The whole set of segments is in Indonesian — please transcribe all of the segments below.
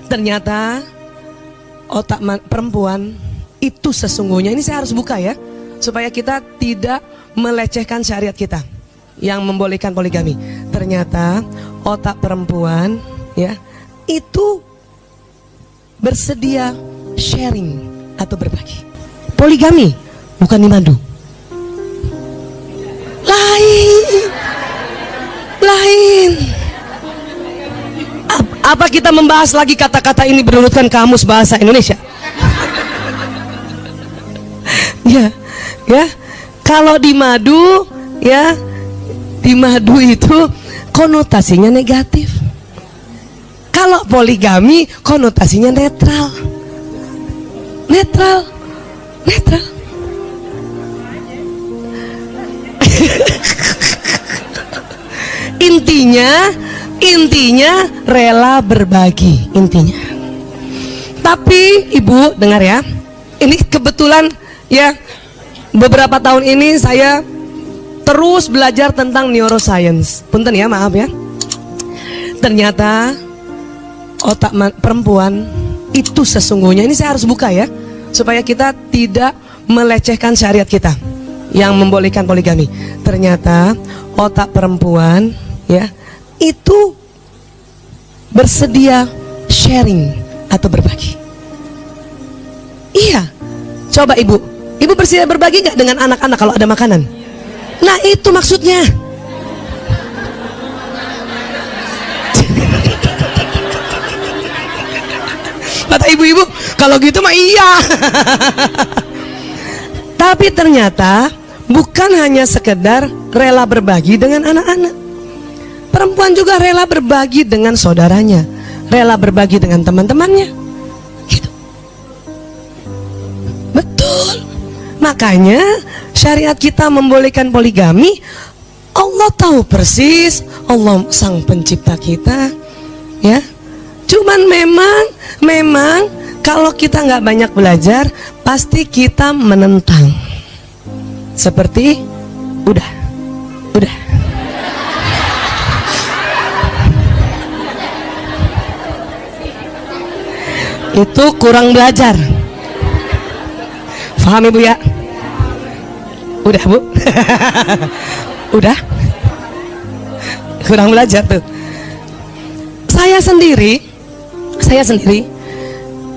Ternyata otak perempuan itu sesungguhnya, ini saya harus buka ya, supaya kita tidak melecehkan syariat kita yang membolehkan poligami. Ternyata otak perempuan ya itu bersedia sharing atau berbagi. Poligami bukan dimadu. Lain. Apa kita membahas lagi kata-kata ini berurutkan kamus bahasa Indonesia? ya. Kalau di madu, ya, di madu itu konotasinya negatif. Kalau poligami konotasinya netral. Intinya rela berbagi intinya. Tapi ibu dengar ya, ini kebetulan ya, beberapa tahun ini saya terus belajar tentang neuroscience. Punten ya, maaf ya. Ternyata otak perempuan itu sesungguhnya, ini saya harus buka ya, supaya kita tidak melecehkan syariat kita yang membolehkan poligami. Ternyata otak perempuan ya itu bersedia sharing atau berbagi. Iya, coba ibu bersedia berbagi nggak dengan anak-anak kalau ada makanan? Nah itu maksudnya. Kata ibu-ibu, kalau gitu mah iya. Tapi ternyata bukan hanya sekedar rela berbagi dengan anak-anak. Perempuan juga rela berbagi dengan saudaranya, rela berbagi dengan teman-temannya, gitu. Betul. Makanya syariat kita membolehkan poligami. Allah tahu persis, Allah sang pencipta kita, ya. Cuman memang kalau kita nggak banyak belajar, pasti kita menentang. Seperti udah. Itu kurang belajar. Paham ibu ya? Udah bu. Udah. Kurang belajar tuh. Saya sendiri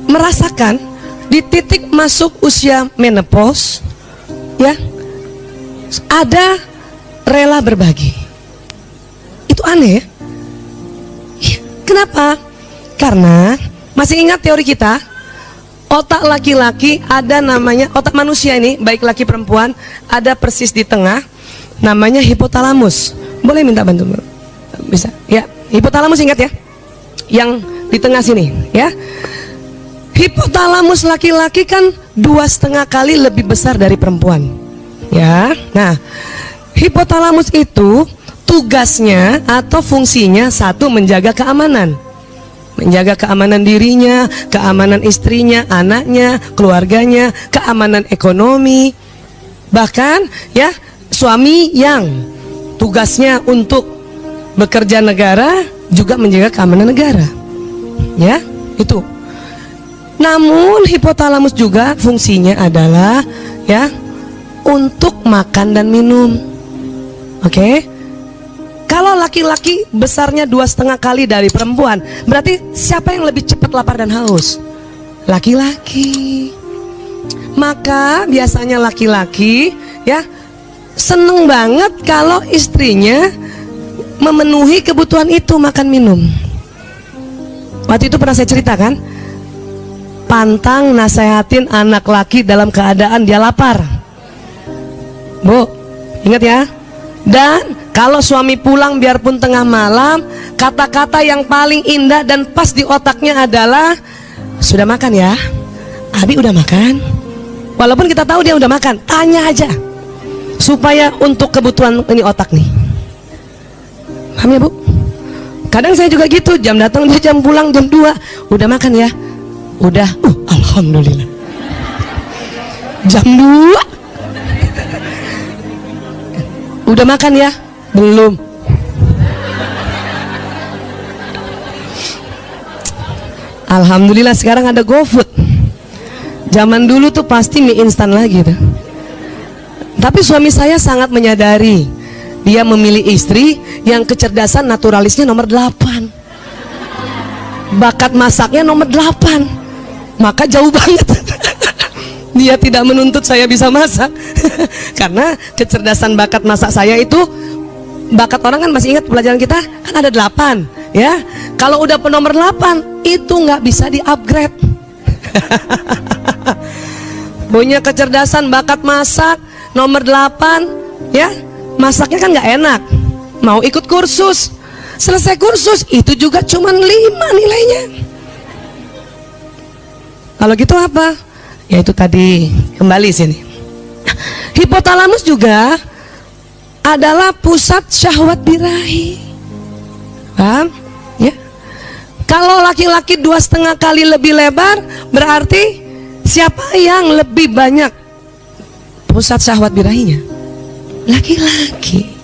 merasakan di titik masuk usia menopause ya, ada rela berbagi. Itu aneh ya? Kenapa? Karena masih ingat teori kita, otak laki-laki ada namanya, otak manusia ini baik laki perempuan ada persis di tengah, namanya hipotalamus. Boleh minta bantu? Bisa ya, hipotalamus ingat ya, yang di tengah sini ya. Hipotalamus laki-laki kan 2,5 kali lebih besar dari perempuan ya. Nah hipotalamus itu tugasnya atau fungsinya satu, menjaga keamanan. Menjaga keamanan dirinya, keamanan istrinya, anaknya, keluarganya, keamanan ekonomi. Bahkan ya, suami yang tugasnya untuk bekerja negara juga menjaga keamanan negara. Ya, itu. Namun hipotalamus juga fungsinya adalah ya untuk makan dan minum. Oke? Kalau laki-laki besarnya 2,5 kali dari perempuan, berarti siapa yang lebih cepat lapar dan haus? Laki-laki. Maka biasanya laki-laki ya seneng banget kalau istrinya memenuhi kebutuhan itu, makan minum. Waktu itu pernah saya ceritakan, pantang nasehatin anak laki dalam keadaan dia lapar. Bu, ingat ya. Dan kalau suami pulang biarpun tengah malam, kata-kata yang paling indah dan pas di otaknya adalah, sudah makan ya? Abi udah makan? Walaupun kita tahu dia udah makan, tanya aja, supaya untuk kebutuhan ini otak nih. Paham ya bu? Kadang saya juga gitu, jam datang dia jam pulang jam 2, udah makan ya? Udah, alhamdulillah. Jam 2 udah makan ya? Belum. Alhamdulillah sekarang ada GoFood. Zaman dulu tuh pasti mie instan lagi tuh. Tapi suami saya sangat menyadari, dia memilih istri yang kecerdasan naturalisnya nomor 8, bakat masaknya nomor 8. Maka jauh banget. Dia tidak menuntut saya bisa masak. Karena kecerdasan bakat masak saya itu, bakat orang kan masih ingat pelajaran kita kan ada 8 ya. Kalau udah penomor 8 itu nggak bisa di-upgrade. Punya kecerdasan bakat masak nomor 8 ya, masaknya kan nggak enak, mau ikut kursus, selesai kursus itu juga cuman 5 nilainya. Kalau gitu apa? Ya itu tadi, kembali sini. Hipotalamus juga adalah pusat syahwat birahi. Paham? Ya. Kalau laki-laki 2,5 kali lebih lebar, berarti siapa yang lebih banyak pusat syahwat birahinya? Laki-laki.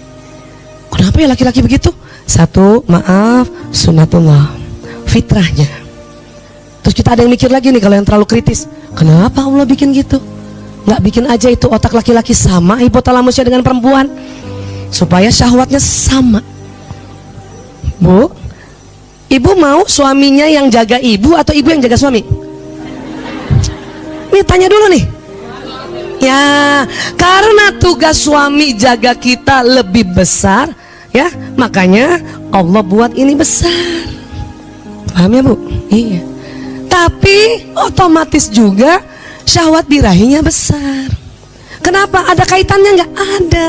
Kenapa ya laki-laki begitu? Satu, maaf, sunatullah, fitrahnya. Terus kita ada yang mikir lagi nih kalau yang terlalu kritis, kenapa Allah bikin gitu? Nggak bikin aja itu otak laki-laki sama hipotalamusnya dengan perempuan, supaya syahwatnya sama. Bu, ibu mau suaminya yang jaga ibu atau ibu yang jaga suami? Nih tanya dulu nih. Ya, karena tugas suami jaga kita lebih besar, ya, makanya Allah buat ini besar. Paham ya Bu? Iya. Tapi otomatis juga syahwat birahinya besar. Kenapa? Ada kaitannya? Nggak ada.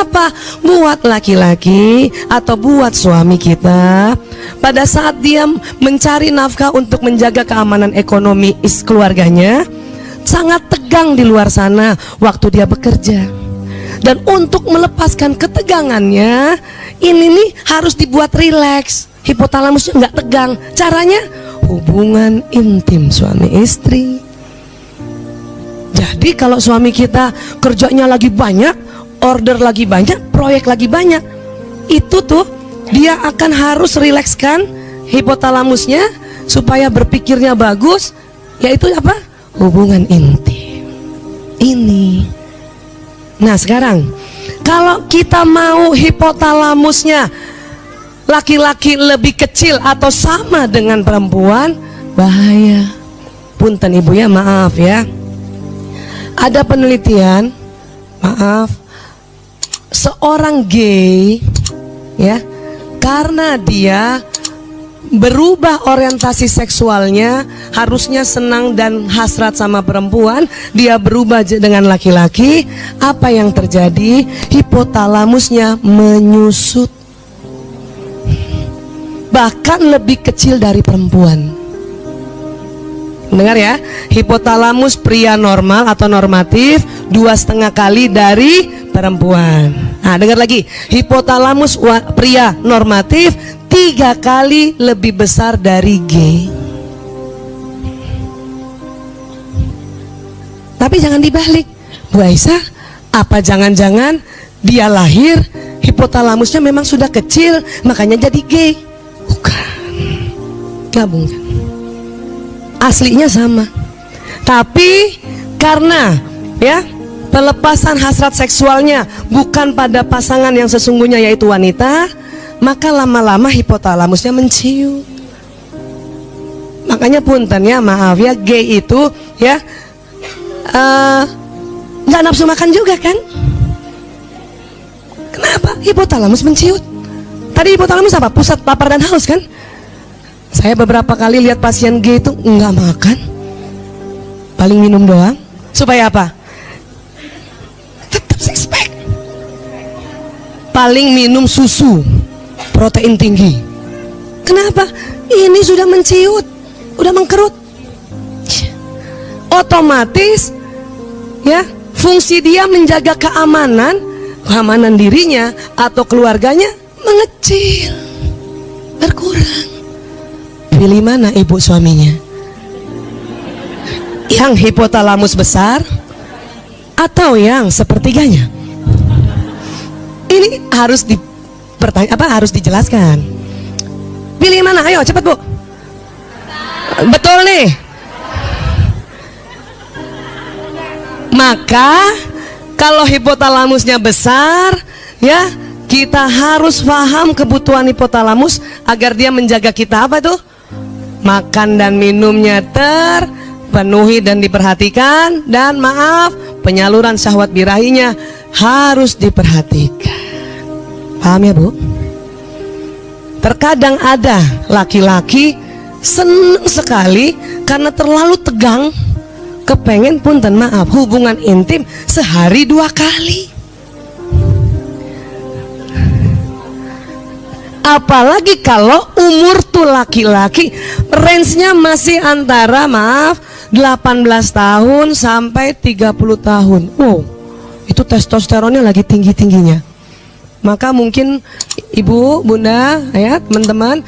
Apa? Buat laki-laki atau buat suami kita, pada saat dia mencari nafkah untuk menjaga keamanan ekonomi keluarganya, sangat tegang di luar sana waktu dia bekerja. Dan untuk melepaskan ketegangannya, ini nih harus dibuat rileks, hipotalamusnya nggak tegang. Caranya hubungan intim suami istri. Jadi kalau suami kita kerjanya lagi banyak, order lagi banyak, proyek lagi banyak, itu tuh dia akan harus rilekskan hipotalamusnya supaya berpikirnya bagus, yaitu apa? Hubungan intim. Ini. Nah sekarang kalau kita mau hipotalamusnya laki-laki lebih kecil atau sama dengan perempuan, bahaya. Punten ibu ya, maaf ya. Ada penelitian, maaf, seorang gay ya, karena dia berubah orientasi seksualnya, harusnya senang dan hasrat sama perempuan, dia berubah dengan laki-laki. Apa yang terjadi? Hipotalamusnya menyusut, bahkan lebih kecil dari perempuan. Dengar ya, hipotalamus pria normal atau normatif 2,5 kali dari perempuan. Nah dengar lagi, hipotalamus pria normatif 3 kali lebih besar dari gay. Tapi jangan dibalik, Bu Aisyah, apa jangan-jangan dia lahir hipotalamusnya memang sudah kecil makanya jadi gay? Bukan, gabungkan, aslinya sama. Tapi karena ya pelepasan hasrat seksualnya bukan pada pasangan yang sesungguhnya yaitu wanita, maka lama-lama hipotalamusnya menciut. Makanya punten ya, maaf ya, gay itu ya nggak nafsu makan juga kan? Kenapa? Hipotalamus menciut. Tadi hipotalamus apa? Pusat lapar dan haus kan? Saya beberapa kali lihat pasien gay itu nggak makan, paling minum doang. Supaya apa? Tetap six pack. Paling minum susu, protein tinggi. Kenapa? Ini sudah menciut, udah mengkerut. Otomatis ya, fungsi dia menjaga keamanan dirinya atau keluarganya mengecil, berkurang. Pilih mana ibu suaminya? Yang hipotalamus besar atau yang sepertiganya? Ini harus harus dijelaskan. Pilih mana? Ayo cepat Bu. Betul nih. Maka kalau hipotalamusnya besar, ya kita harus paham kebutuhan hipotalamus agar dia menjaga kita apa tuh? Makan dan minumnya terpenuhi dan diperhatikan, dan maaf, penyaluran syahwat birahinya harus diperhatikan. Paham ya Bu? Terkadang ada laki-laki senang sekali karena terlalu tegang, kepengen punten maaf hubungan intim sehari 2 kali. Apalagi kalau umur tuh laki-laki range-nya masih antara maaf 18 tahun sampai 30 tahun. Wow, itu testosteronnya lagi tinggi-tingginya. Maka mungkin ibu, bunda, ya teman-teman,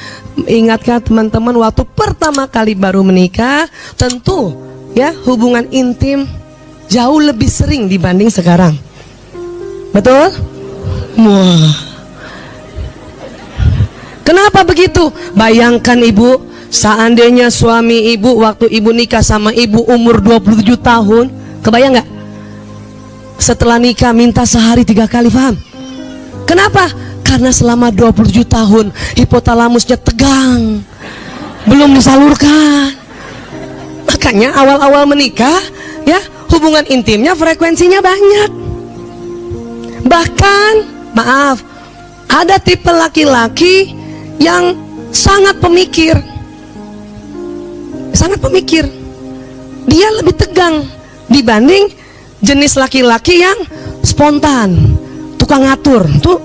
ingatkan teman-teman waktu pertama kali baru menikah, tentu ya hubungan intim jauh lebih sering dibanding sekarang. Betul? Wah. Kenapa begitu? Bayangkan ibu, seandainya suami ibu waktu ibu nikah sama ibu umur 27 tahun, kebayang nggak? Setelah nikah minta sehari 3 kali, paham? Kenapa? Karena selama 27 tahun hipotalamusnya tegang, belum disalurkan. Makanya awal-awal menikah, ya hubungan intimnya frekuensinya banyak. Bahkan, maaf, ada tipe laki-laki yang sangat pemikir. Sangat pemikir. Dia lebih tegang dibanding jenis laki-laki yang spontan, tukang ngatur. Tuh,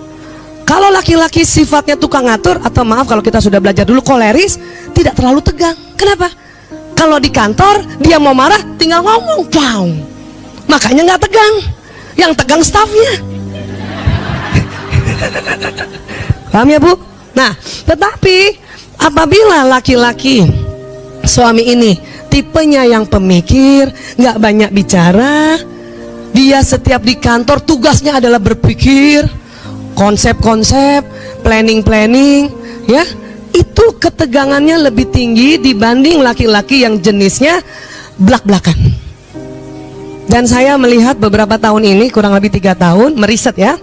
kalau laki-laki sifatnya tukang ngatur, atau maaf kalau kita sudah belajar dulu koleris, tidak terlalu tegang. Kenapa? Kalau di kantor dia mau marah tinggal ngomong, wow. Makanya nggak tegang. Yang tegang stafnya. Paham ya Bu? Nah, tetapi apabila laki-laki suami ini tipenya yang pemikir, nggak banyak bicara, dia setiap di kantor tugasnya adalah berpikir, konsep-konsep, planning-planning, ya, itu ketegangannya lebih tinggi dibanding laki-laki yang jenisnya blak-blakan. Dan saya melihat beberapa tahun ini, kurang lebih 3 tahun, meriset ya,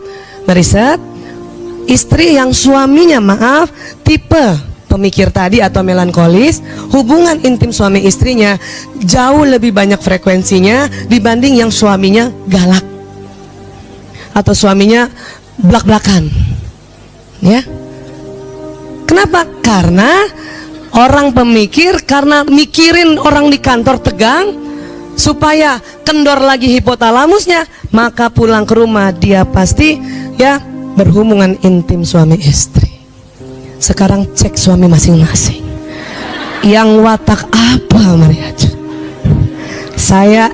meriset istri yang suaminya maaf tipe pemikir tadi atau melankolis, hubungan intim suami istrinya jauh lebih banyak frekuensinya dibanding yang suaminya galak atau suaminya blak-blakan. Ya. Kenapa? Karena orang pemikir, karena mikirin orang di kantor tegang, supaya kendor lagi hipotalamusnya, maka pulang ke rumah dia pasti ya berhubungan intim suami istri. Sekarang cek suami masing-masing, yang watak apa mereka. Saya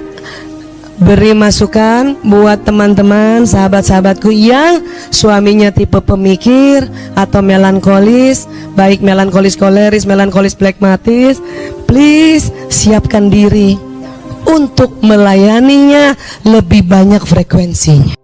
beri masukan buat teman-teman, sahabat-sahabatku yang suaminya tipe pemikir atau melankolis, baik melankolis koleris, melankolis plekmatis, please siapkan diri untuk melayaninya lebih banyak frekuensinya.